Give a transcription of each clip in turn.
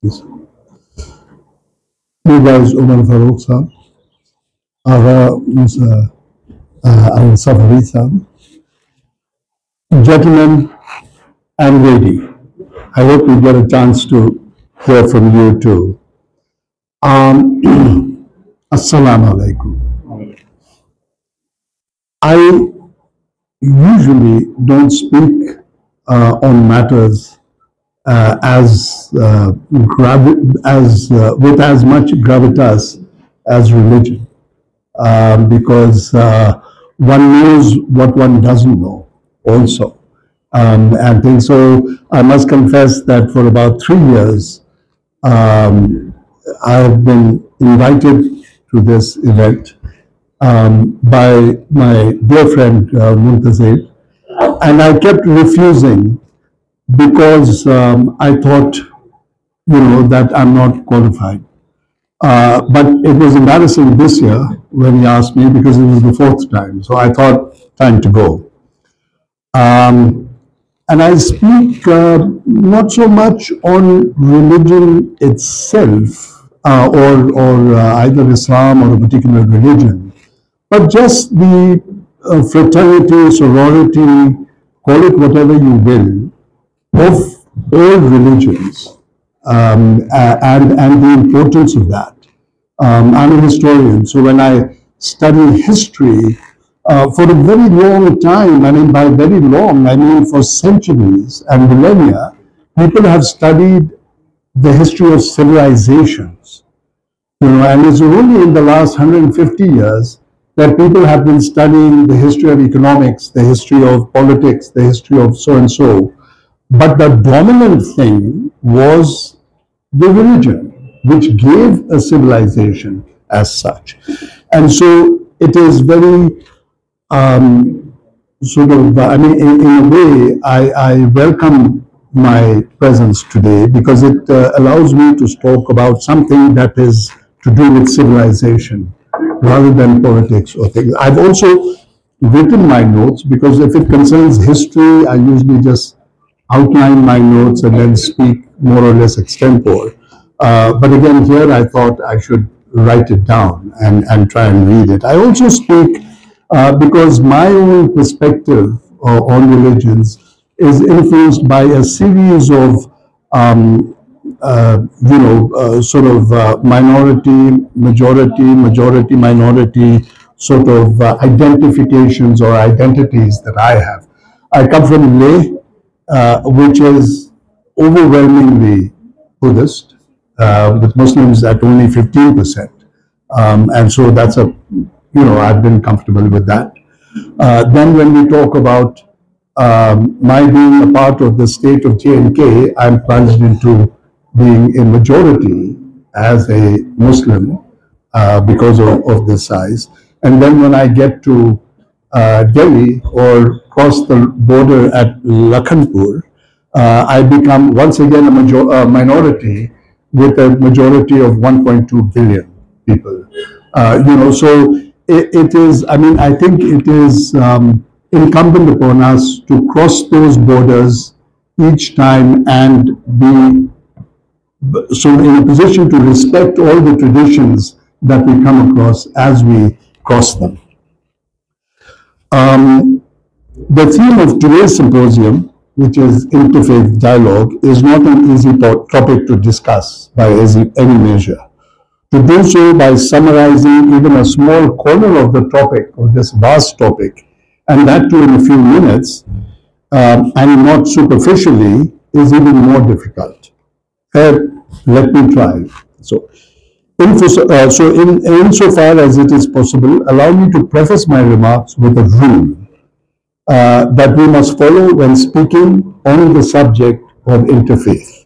You guys, Umar Farooq Sahab, Agha Musa Al-Safari Sahab, gentlemen and lady, I hope we get a chance to hear from you too. Assalamu alaikum. I usually don't speak on matters with as much gravitas as religion, because one knows what one doesn't know also. And things. So I must confess that for about 3 years, I've been invited to this event by my dear friend Muntazir, and I kept refusing because I thought, that I'm not qualified. But it was embarrassing this year when he asked me, because it was the 4th time. So I thought, time to go. And I speak not so much on religion itself, or either Islam or a particular religion, but just the fraternity, sorority, call it whatever you will, of all religions, and the importance of that. I'm a historian, so when I study history, for a very long time, I mean by very long, I mean for centuries and millennia, people have studied the history of civilizations. And it's only in the last 150 years that people have been studying the history of economics, the history of politics, the history of so and so. But the dominant thing was the religion, which gave a civilization as such. And so it is very in a way, I welcome my presence today because it allows me to talk about something that is to do with civilization rather than politics or things. I've also written my notes because if it concerns history, I usually just outline my notes and then speak more or less extempore. But again, here I thought I should write it down and try and read it. I also speak because my own perspective on religions is influenced by a series of, minority, majority, minority sort of identifications or identities that I have. I come from Leh, which is overwhelmingly Buddhist, with Muslims at only 15%. And so that's I've been comfortable with that. Then when we talk about my being a part of the state of J&K, I'm plunged into being a majority as a Muslim because of this size. And then when I get to Delhi or cross the border at Lakhanpur, I become once again a minority with a majority of 1.2 billion people. So it is, I think it is incumbent upon us to cross those borders each time and be so in a position to respect all the traditions that we come across as we cross them. The theme of today's symposium, which is interfaith dialogue, is not an easy topic to discuss by any measure. To do so by summarizing even a small corner of the topic, of this vast topic, and that too in a few minutes, and not superficially, is even more difficult. Let me try. So, insofar as it is possible, allow me to preface my remarks with a rule that we must follow when speaking on the subject of interfaith.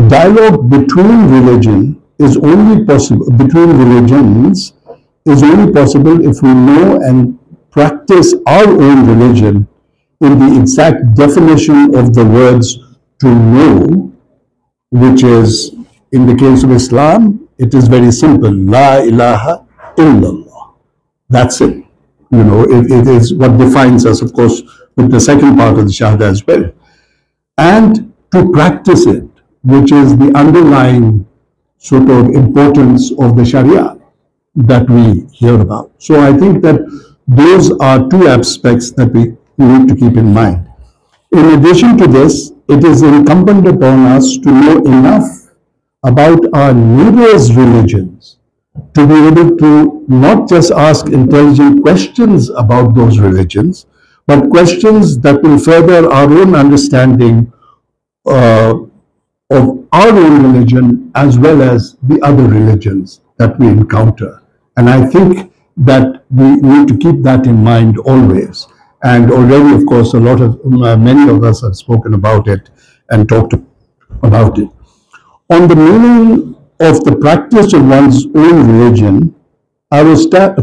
Dialogue between religions is only possible if we know and practice our own religion in the exact definition of the words to know, which is, in the case of Islam, it is very simple. La ilaha illallah. That's it. It is what defines us, of course, with the second part of the Shahada as well. And to practice it, which is the underlying sort of importance of the Sharia that we hear about. So I think that those are two aspects that we need to keep in mind. In addition to this, it is incumbent upon us to know enough about our neighbors' religions to be able to not just ask intelligent questions about those religions, but questions that will further our own understanding of our own religion as well as the other religions that we encounter. And I think that we need to keep that in mind always. And already, of course, many of us have spoken about it and talked about it. On the meaning of the practice of one's own religion, I was taught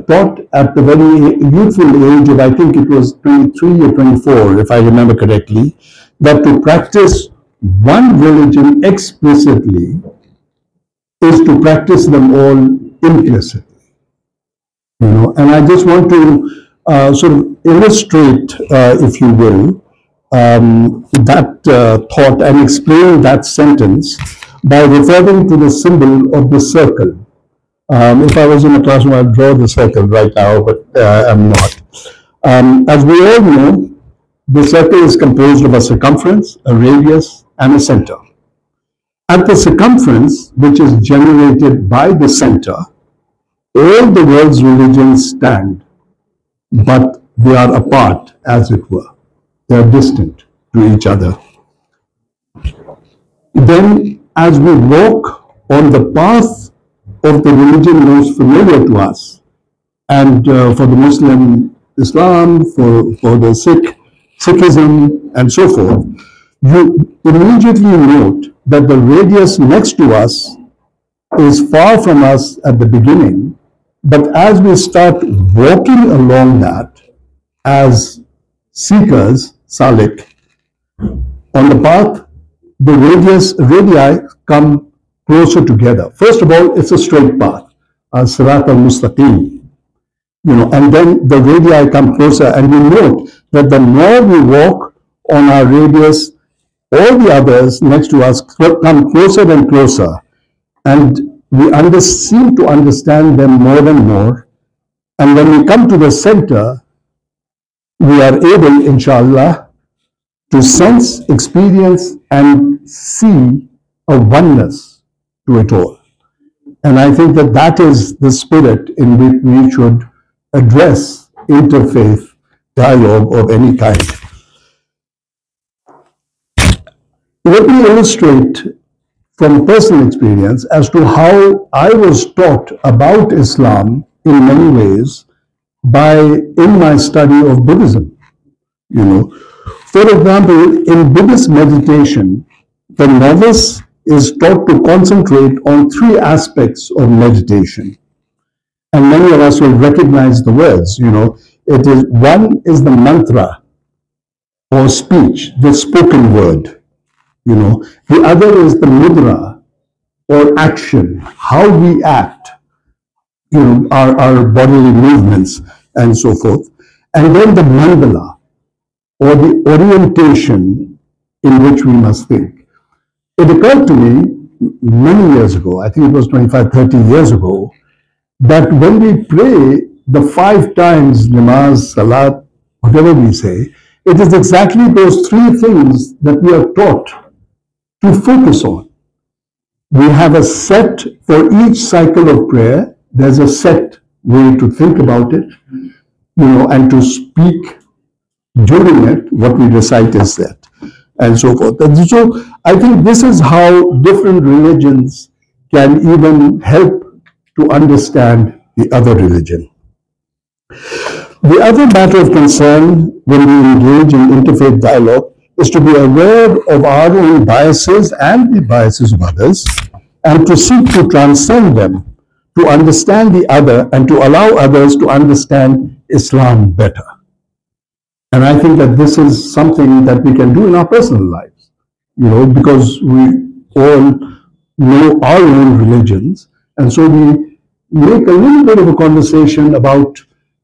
at the very youthful age of, I think it was 23 or 24, if I remember correctly, that to practice one religion explicitly is to practice them all implicitly. And I just want to sort of illustrate, if you will, that thought and explain that sentence by referring to the symbol of the circle. If I was in a classroom, I'd draw the circle right now, but I'm not. As we all know, the circle is composed of a circumference, a radius, and a center. At the circumference, which is generated by the center, all the world's religions stand, but they are apart, as it were. They are distant to each other. Then, as we walk on the path of the religion most familiar to us, and for the Muslim, Islam, for the Sikhism, and so forth, you immediately note that the radius next to us is far from us at the beginning, but as we start walking along that as seekers, salik, on the path, the radii come closer together. First of all, it's a straight path, Sirat al-Mustaqim, and then the radii come closer, and we note that the more we walk on our radius, all the others next to us come closer and closer, and we seem to understand them more and more. And when we come to the center, we are able, inshallah, to sense, experience, and see a oneness to it all. And I think that that is the spirit in which we should address interfaith dialogue of any kind. Let me illustrate from personal experience as to how I was taught about Islam in many ways in my study of Buddhism. For example, in Buddhist meditation, the novice is taught to concentrate on three aspects of meditation. And many of us will recognize the words, one is the mantra or speech, the spoken word. The other is the mudra or action, how we act, our bodily movements and so forth. And then the mandala or the orientation in which we must think. It occurred to me many years ago, I think it was 25, 30 years ago, that when we pray the 5 times namaz, salat, whatever we say, it is exactly those 3 things that we are taught to focus on. We have a set for each cycle of prayer. There's a set way to think about it, and to speak during it. What we recite is that, and so forth. And so I think this is how different religions can even help to understand the other religion. The other matter of concern when we engage in interfaith dialogue is to be aware of our own biases and the biases of others, and to seek to transcend them, to understand the other, and to allow others to understand Islam better. And I think that this is something that we can do in our personal lives, because we all know our own religions, and so we make a little bit of a conversation about,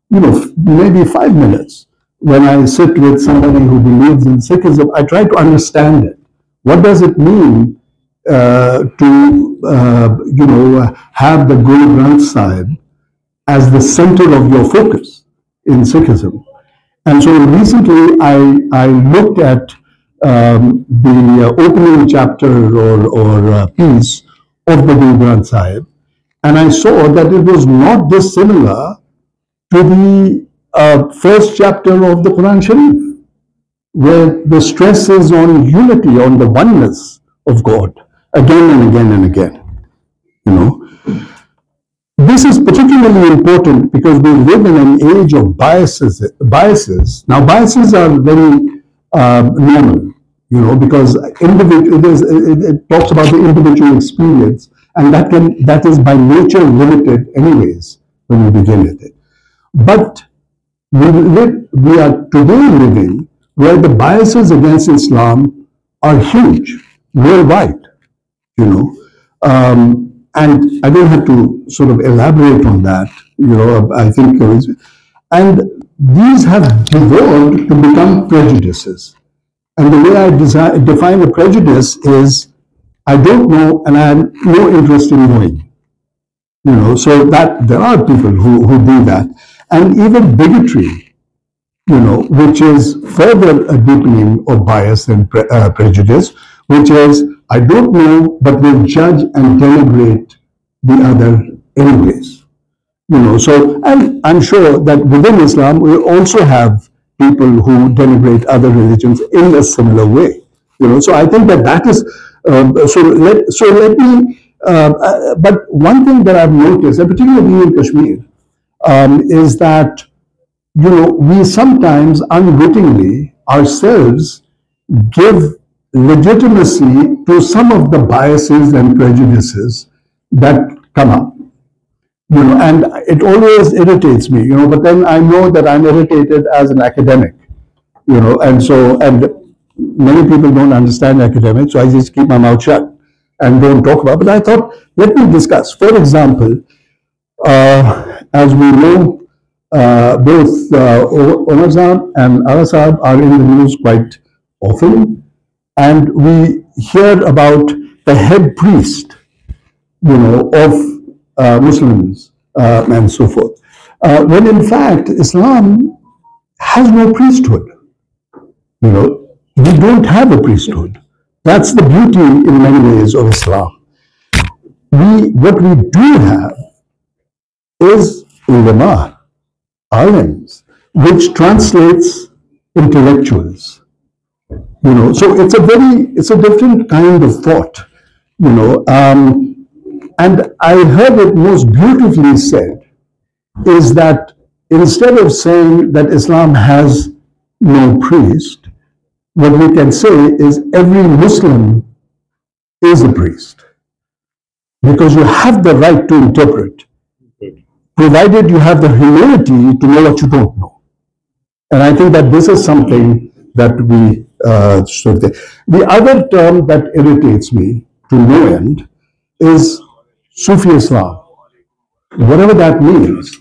maybe 5 minutes. When I sit with somebody who believes in Sikhism, I try to understand it. What does it mean have the Guru Granth Sahib as the center of your focus in Sikhism. And so recently I looked at the opening chapter or piece of the Guru Granth Sahib, and I saw that it was not dissimilar to the first chapter of the Quran Sharif, where the stress is on unity, on the oneness of God, again and again and again. This is particularly important because we live in an age of biases. Now, biases are very normal, because it talks about the individual experience, and that is by nature limited anyways when we begin with it. But we are today living where the biases against Islam are huge worldwide, and I don't have to sort of elaborate on that, I think and these have evolved to become prejudices. And the way I define a prejudice is, I don't know and I have no interest in knowing. So that there are people who do that. And even bigotry, which is further a deepening of bias and prejudice, which is, I don't know, but will judge and denigrate the other anyways. So, and I'm sure that within Islam, we also have people who denigrate other religions in a similar way. So I think that is, let me, but one thing that I've noticed, and particularly in Kashmir, is that, we sometimes unwittingly ourselves give legitimacy to some of the biases and prejudices that come up, and it always irritates me, but then I know that I'm irritated as an academic, and many people don't understand academics, so I just keep my mouth shut and don't talk about it. But I thought, let me discuss. For example, as we know, both Omar Saab and Ara Saab are in the news quite often, and we hear about the head priest, of Muslims and so forth. When in fact, Islam has no priesthood. We don't have a priesthood. That's the beauty in many ways of Islam. What we do have is ulama, alims, which translates intellectuals. So it's a different kind of thought. And I heard it most beautifully said, is that instead of saying that Islam has no priest, what we can say is every Muslim is a priest. Because you have the right to interpret, provided you have the humility to know what you don't know. And I think that this is something that we should think. The other term that irritates me to no end is Sufi Islam, whatever that means,